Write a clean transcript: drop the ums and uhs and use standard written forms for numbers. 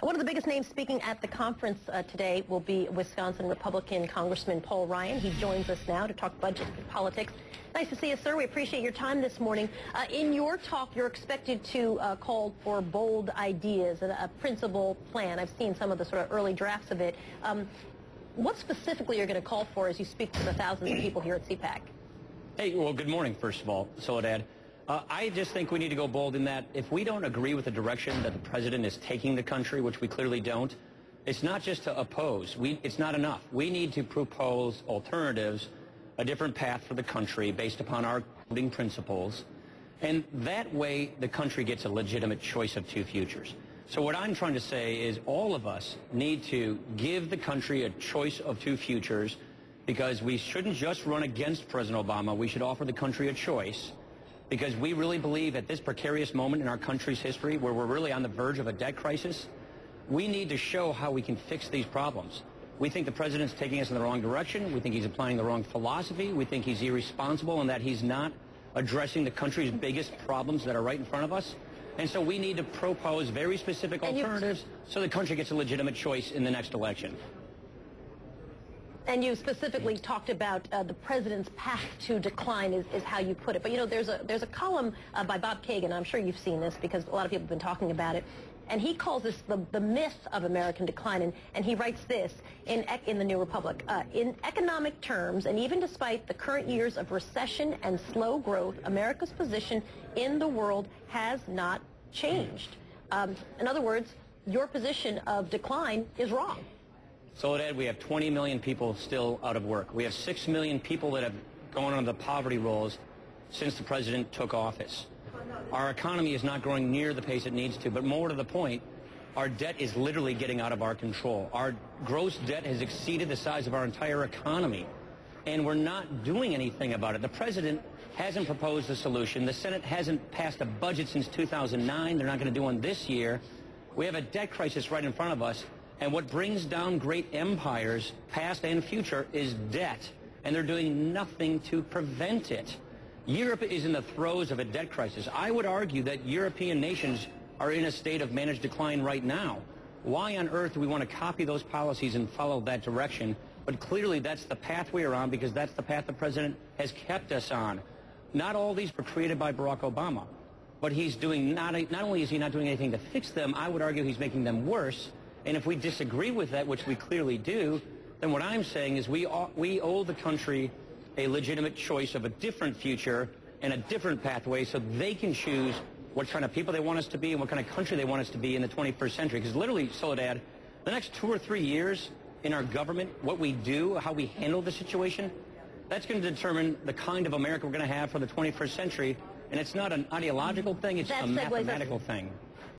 One of the biggest names speaking at the conference today will be Wisconsin Republican Congressman Paul Ryan. He joins us now to talk budget and politics. Nice to see you, sir. We appreciate your time this morning. In your talk, you're expected to call for bold ideas and a principle plan. I've seen some of the sort of early drafts of it. What specifically you're going to call for as you speak to the thousands of people here at CPAC? Hey, well, good morning, first of all, Soledad. I just think we need to go bold in that if we don't agree with the direction that the president is taking the country, which we clearly don't, it's not just to oppose. It's not enough. We need to propose alternatives, a different path for the country based upon our voting principles. And that way, the country gets a legitimate choice of two futures. So what I'm trying to say is all of us need to give the country a choice of two futures, because we shouldn't just run against President Obama. We should offer the country a choice, because we really believe at this precarious moment in our country's history, where we're really on the verge of a debt crisis, we need to show how we can fix these problems. We think the president's taking us in the wrong direction. We think he's applying the wrong philosophy. We think he's irresponsible and that he's not addressing the country's biggest problems that are right in front of us. And so we need to propose very specific alternatives so the country gets a legitimate choice in the next election. And you specifically talked about the president's path to decline is how you put it. But, you know, there's a column by Bob Kagan. I'm sure you've seen this because a lot of people have been talking about it. And he calls this the myth of American decline. And he writes this in the New Republic. In economic terms, and even despite the current years of recession and slow growth, America's position in the world has not changed. In other words, your position of decline is wrong. Soledad, we have 20 million people still out of work. We have 6 million people that have gone on the poverty rolls since the president took office. Our economy is not growing near the pace it needs to, but more to the point, our debt is literally getting out of our control. Our gross debt has exceeded the size of our entire economy, and we're not doing anything about it. The president hasn't proposed a solution. The Senate hasn't passed a budget since 2009. They're not going to do one this year. We have a debt crisis right in front of us. And what brings down great empires, past and future, is debt. And they're doing nothing to prevent it. Europe is in the throes of a debt crisis. I would argue that European nations are in a state of managed decline right now. Why on earth do we want to copy those policies and follow that direction? But clearly that's the path we are on, because that's the path the president has kept us on. Not all these were created by Barack Obama. But he's doing not only is he not doing anything to fix them, I would argue he's making them worse. And if we disagree with that, which we clearly do, then what I'm saying is we owe the country a legitimate choice of a different future and a different pathway so they can choose what kind of people they want us to be and what kind of country they want us to be in the 21st century. Because literally, Soledad, the next 2 or 3 years in our government, what we do, how we handle the situation, that's going to determine the kind of America we're going to have for the 21st century. And it's not an ideological thing, it's a mathematical thing.